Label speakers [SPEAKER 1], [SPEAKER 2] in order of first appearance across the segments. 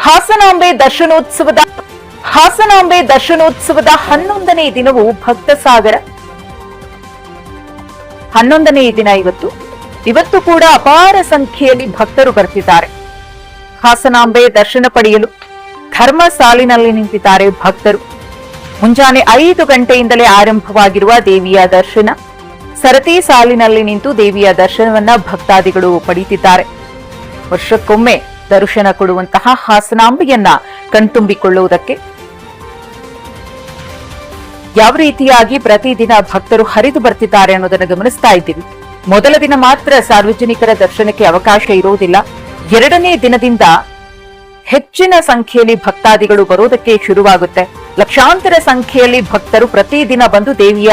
[SPEAKER 1] ಹಾಸನಾಂಬೆ ದರ್ಶನೋತ್ಸವದ 11ನೇ ದಿನವೂ ಭಕ್ತ ಸಾಗರ. 11ನೇ ದಿನ ಇವತ್ತು ಕೂಡ ಅಪಾರ ಸಂಖ್ಯೆಯಲ್ಲಿ ಭಕ್ತರು ಬರ್ತಿದ್ದಾರೆ. ಹಾಸನಾಂಬೆ ದರ್ಶನ ಪಡೆಯಲು ಧರ್ಮ ಸಾಲಿನಲ್ಲಿ ನಿಂತಿದ್ದಾರೆ ಭಕ್ತರು. ಮುಂಜಾನೆ 5 ಗಂಟೆಯಿಂದಲೇ ಆರಂಭವಾಗಿರುವ ದೇವಿಯ ದರ್ಶನ, ಸರತಿ ಸಾಲಿನಲ್ಲಿ ನಿಂತು ದೇವಿಯ ದರ್ಶನವನ್ನ ಭಕ್ತಾದಿಗಳು ಪಡೆಯುತ್ತಿದ್ದಾರೆ. ವರ್ಷಕ್ಕೊಮ್ಮೆ ದರ್ಶನ ಕೊಡುವಂತಹ ಹಾಸನಾಂಬೆಯನ್ನ ಕಣ್ತುಂಬಿಕೊಳ್ಳುವುದಕ್ಕೆ ಯಾವ ರೀತಿಯಾಗಿ ಪ್ರತಿದಿನ ಭಕ್ತರು ಹರಿದು ಬರ್ತಿದ್ದಾರೆ ಅನ್ನೋದನ್ನು ಗಮನಿಸ್ತಾ ಇದ್ದೀವಿ. ಮೊದಲ ದಿನ ಮಾತ್ರ ಸಾರ್ವಜನಿಕರ ದರ್ಶನಕ್ಕೆ ಅವಕಾಶ ಇರುವುದಿಲ್ಲ. 2ನೇ ದಿನದಿಂದ ಹೆಚ್ಚಿನ ಸಂಖ್ಯೆಯಲ್ಲಿ ಭಕ್ತಾದಿಗಳು ಬರೋದಕ್ಕೆ ಶುರುವಾಗುತ್ತೆ. ಲಕ್ಷಾಂತರ ಸಂಖ್ಯೆಯಲ್ಲಿ ಭಕ್ತರು ಪ್ರತಿದಿನ ಬಂದು ದೇವಿಯ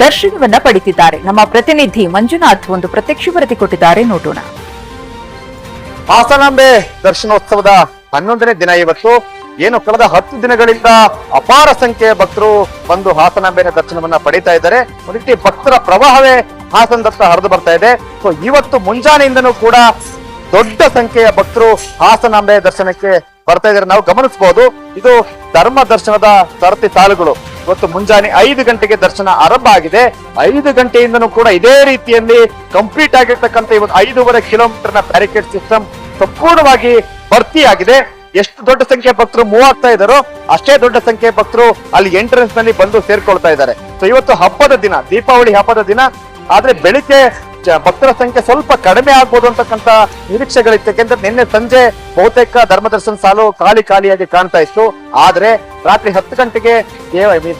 [SPEAKER 1] ದರ್ಶನವನ್ನ ಪಡೆದಿದ್ದಾರೆ. ನಮ್ಮ ಪ್ರತಿನಿಧಿ ಮಂಜುನಾಥ್ ಒಂದು ಪ್ರತ್ಯಕ್ಷ ವರದಿ ಕೊಟ್ಟಿದ್ದಾರೆ, ನೋಡೋಣ.
[SPEAKER 2] ಹಾಸನಾಂಬೆ ದರ್ಶನೋತ್ಸವದ 11ನೇ ದಿನ ಇವತ್ತು. ಏನು ಕಳೆದ 10 ದಿನಗಳಿಂದ ಅಪಾರ ಸಂಖ್ಯೆಯ ಭಕ್ತರು ಬಂದು ಹಾಸನಾಂಬೆಯ ದರ್ಶನವನ್ನ ಪಡೀತಾ ಇದ್ದಾರೆ. ಒಂದು ರೀತಿ ಭಕ್ತರ ಪ್ರವಾಹವೇ ಹಾಸನದತ್ತ ಹರಿದು ಬರ್ತಾ ಇದೆ. ಸೊ ಇವತ್ತು ಮುಂಜಾನೆಯಿಂದನೂ ಕೂಡ ದೊಡ್ಡ ಸಂಖ್ಯೆಯ ಭಕ್ತರು ಹಾಸನಾಂಬೆಯ ದರ್ಶನಕ್ಕೆ ಬರ್ತಾ ಇದ್ದಾರೆ. ನಾವು ಗಮನಿಸಬಹುದು, ಇದು ಧರ್ಮ ದರ್ಶನದ ಸರತಿ ಸಾಲುಗಳು. ಇವತ್ತು ಮುಂಜಾನೆ 5 ಗಂಟೆಗೆ ದರ್ಶನ ಆರಂಭ ಆಗಿದೆ. 5 ಗಂಟೆಯಿಂದನೂ ಕೂಡ ಇದೇ ರೀತಿಯಲ್ಲಿ ಕಂಪ್ಲೀಟ್ ಆಗಿರ್ತಕ್ಕಂಥ ಇವತ್ತು 5.5 ಕಿಲೋಮೀಟರ್ ನ ಬ್ಯಾರಿಕೇಡ್ ಸಿಸ್ಟಮ್ ಸಂಪೂರ್ಣವಾಗಿ ಭರ್ತಿಯಾಗಿದೆ. ಎಷ್ಟು ದೊಡ್ಡ ಸಂಖ್ಯೆಯ ಭಕ್ತರು ಮೂವ್ ಆಗ್ತಾ ಇದ್ದಾರೋ ಅಷ್ಟೇ ದೊಡ್ಡ ಸಂಖ್ಯೆಯ ಭಕ್ತರು ಅಲ್ಲಿ ಎಂಟ್ರೆನ್ಸ್ ನಲ್ಲಿ ಬಂದು ಸೇರ್ಕೊಳ್ತಾ ಇದ್ದಾರೆ. ಸೊ ಇವತ್ತು ಹಬ್ಬದ ದಿನ, ದೀಪಾವಳಿ ಹಬ್ಬದ ದಿನ. ಆದ್ರೆ ಬೆಳಿಗ್ಗೆ ಭಕ್ತರ ಸಂಖ್ಯೆ ಸ್ವಲ್ಪ ಕಡಿಮೆ ಆಗ್ಬೋದು ಅಂತಕ್ಕಂಥ ನಿರೀಕ್ಷೆಗಳಿತ್ತು. ಯಾಕೆಂದ್ರೆ ನಿನ್ನೆ ಸಂಜೆ ಬಹುತೇಕ ಧರ್ಮದರ್ಶನ ಸಾಲು ಖಾಲಿಯಾಗಿ ಕಾಣ್ತಾ ಇತ್ತು. ಆದ್ರೆ ರಾತ್ರಿ 10 ಗಂಟೆಗೆ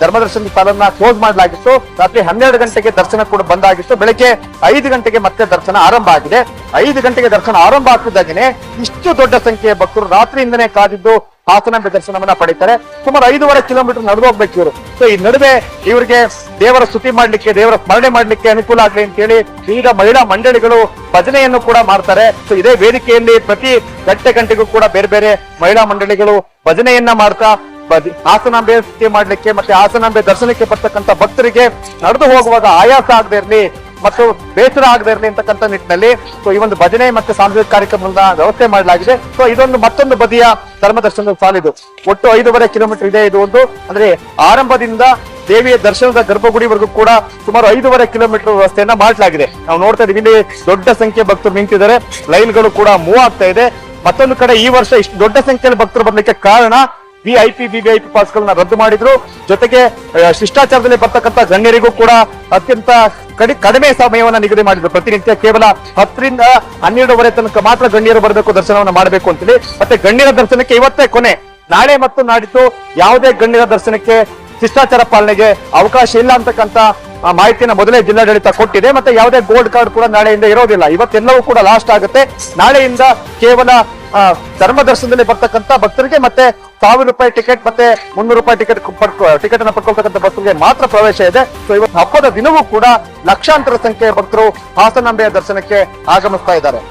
[SPEAKER 2] ಧರ್ಮದರ್ಶನ ಸಾಲನ್ನ ಕ್ಲೋಸ್ ಮಾಡಲಾಗಿತ್ತು. ರಾತ್ರಿ 12 ಗಂಟೆಗೆ ದರ್ಶನ ಕೂಡ ಬಂದಾಗಿತ್ತು. ಬೆಳಗ್ಗೆ 5 ಗಂಟೆಗೆ ಮತ್ತೆ ದರ್ಶನ ಆರಂಭ ಆಗಿದೆ. 5 ಗಂಟೆಗೆ ದರ್ಶನ ಆರಂಭ ಆಗ್ತಿದ್ದಾಗೇನೆ ಇಷ್ಟು ದೊಡ್ಡ ಸಂಖ್ಯೆಯ ಭಕ್ತರು ರಾತ್ರಿಯಿಂದನೇ ಕಾದಿದ್ದು ಹಾಸನಾಂಬೆ ದರ್ಶನವನ್ನ ಪಡೀತಾರೆ. ಸುಮಾರು 5.5 ಕಿಲೋಮೀಟರ್ ನಡೆದು ಹೋಗ್ಬೇಕು ಇವರು. ಸೊ ಈ ನಡುವೆ ಇವರಿಗೆ ದೇವರ ಸ್ತುತಿ ಮಾಡ್ಲಿಕ್ಕೆ, ದೇವರ ಸ್ಮರಣೆ ಮಾಡ್ಲಿಕ್ಕೆ ಅನುಕೂಲ ಆಗ್ಲಿ ಅಂತ ಹೇಳಿ ವಿವಿಧ ಮಹಿಳಾ ಮಂಡಳಿಗಳು ಭಜನೆಯನ್ನು ಕೂಡ ಮಾಡ್ತಾರೆ. ಸೊ ಇದೇ ವೇದಿಕೆಯಲ್ಲಿ ಪ್ರತಿ ಗಂಟೆಗೂ ಕೂಡ ಬೇರೆ ಬೇರೆ ಮಹಿಳಾ ಮಂಡಳಿಗಳು ಭಜನೆಯನ್ನ ಮಾಡ್ತಾ ಹಾಸನಾಂಬೆ ಸ್ತುತಿ ಮಾಡ್ಲಿಕ್ಕೆ ಮತ್ತೆ ಹಾಸನಾಂಬೆ ದರ್ಶನಕ್ಕೆ ಬರ್ತಕ್ಕಂಥ ಭಕ್ತರಿಗೆ ನಡೆದು ಹೋಗುವಾಗ ಆಯಾಸ ಆಗದೆ ಇರ್ಲಿ ಮತ್ತು ಬೇಸರ ಆಗದೆ ಇರಲಿ ಅಂತಕ್ಕಂಥ ನಿಟ್ಟಿನಲ್ಲಿ ಸೊ ಈ ಒಂದು ಭಜನೆ ಮತ್ತೆ ಸಾಂಸ್ಕೃತಿಕ ಕಾರ್ಯಕ್ರಮದ ವ್ಯವಸ್ಥೆ ಮಾಡಲಾಗಿದೆ. ಸೊ ಇದೊಂದು ಮತ್ತೊಂದು ಬದಿಯ ಧರ್ಮದರ್ಶನದ ಸಾಲಿದು. ಒಟ್ಟು 5.5 ಕಿಲೋಮೀಟರ್ ಇದೆ ಇದು ಒಂದು. ಅಂದ್ರೆ ಆರಂಭದಿಂದ ದೇವಿಯ ದರ್ಶನದ ಗರ್ಭಗುಡಿವರೆಗೂ ಕೂಡ ಸುಮಾರು 5.5 ಕಿಲೋಮೀಟರ್ ವ್ಯವಸ್ಥೆಯನ್ನ ಮಾಡಲಾಗಿದೆ. ನಾವು ನೋಡ್ತಾ ಇದೀವಿ, ಇಲ್ಲಿ ದೊಡ್ಡ ಸಂಖ್ಯೆ ಭಕ್ತರು ನಿಂತಿದ್ದಾರೆ. ಲೈನ್ಗಳು ಕೂಡ ಮೂವ್ ಆಗ್ತಾ ಇದೆ. ಮತ್ತೊಂದು ಕಡೆ ಈ ವರ್ಷ ಇಷ್ಟು ದೊಡ್ಡ ಸಂಖ್ಯೆಯಲ್ಲಿ ಭಕ್ತರು ಬರ್ಲಿಕ್ಕೆ ಕಾರಣ ವಿವಿಐಪಿ ಪಾಸ್ಗಳನ್ನ ರದ್ದು ಮಾಡಿದ್ರು. ಜೊತೆಗೆ ಶಿಷ್ಟಾಚಾರದಲ್ಲಿ ಬರ್ತಕ್ಕಂಥ ಗಣ್ಯರಿಗೂ ಕೂಡ ಅತ್ಯಂತ ಕಡಿಮೆ ಸಮಯವನ್ನ ನಿಗದಿ ಮಾಡಿದ್ರು. ಪ್ರತಿನಿತ್ಯ ಕೇವಲ 10 ರಿಂದ 12:30 ತನಕ ಮಾತ್ರ ಗಣ್ಯರು ಬರಬೇಕು, ದರ್ಶನವನ್ನ ಮಾಡಬೇಕು ಅಂತೇಳಿ. ಮತ್ತೆ ಗಣ್ಯರ ದರ್ಶನಕ್ಕೆ ಇವತ್ತೇ ಕೊನೆ. ನಾಳೆ ಮತ್ತು ನಾಡಿದ್ದು ಯಾವುದೇ ಗಣ್ಯರ ದರ್ಶನಕ್ಕೆ ಶಿಷ್ಟಾಚಾರ ಪಾಲನೆಗೆ ಅವಕಾಶ ಇಲ್ಲ ಅಂತಕ್ಕಂಥ ಮಾಹಿತಿನ ಮೊದಲೇ ಜಿಲ್ಲಾಡಳಿತ ಕೊಟ್ಟಿದೆ. ಮತ್ತೆ ಯಾವುದೇ ಗೋಲ್ಡ್ ಕಾರ್ಡ್ ಕೂಡ ನಾಳೆಯಿಂದ ಇರೋದಿಲ್ಲ. ಇವತ್ತೆಲ್ಲವೂ ಕೂಡ ಲಾಸ್ಟ್ ಆಗುತ್ತೆ. ನಾಳೆಯಿಂದ ಕೇವಲ ಧರ್ಮ ದರ್ಶನದಲ್ಲಿ ಬರ್ತಕ್ಕಂಥ ಭಕ್ತರಿಗೆ ಮತ್ತೆ 1000 ರೂಪಾಯಿ ಟಿಕೆಟ್ ಮತ್ತೆ 300 ರೂಪಾಯಿ ಟಿಕೆಟ್ ಅನ್ನ ಪಡ್ಕೊಳ್ತಕ್ಕಂಥ ಭಕ್ತರಿಗೆ ಮಾತ್ರ ಪ್ರವೇಶ ಇದೆ. ಸೊ ಇವತ್ತು ಹಬ್ಬದ ದಿನವೂ ಕೂಡ ಲಕ್ಷಾಂತರ ಸಂಖ್ಯೆಯ ಭಕ್ತರು ಹಾಸನಾಂಬೆಯ ದರ್ಶನಕ್ಕೆ ಆಗಮಿಸ್ತಾ ಇದ್ದಾರೆ.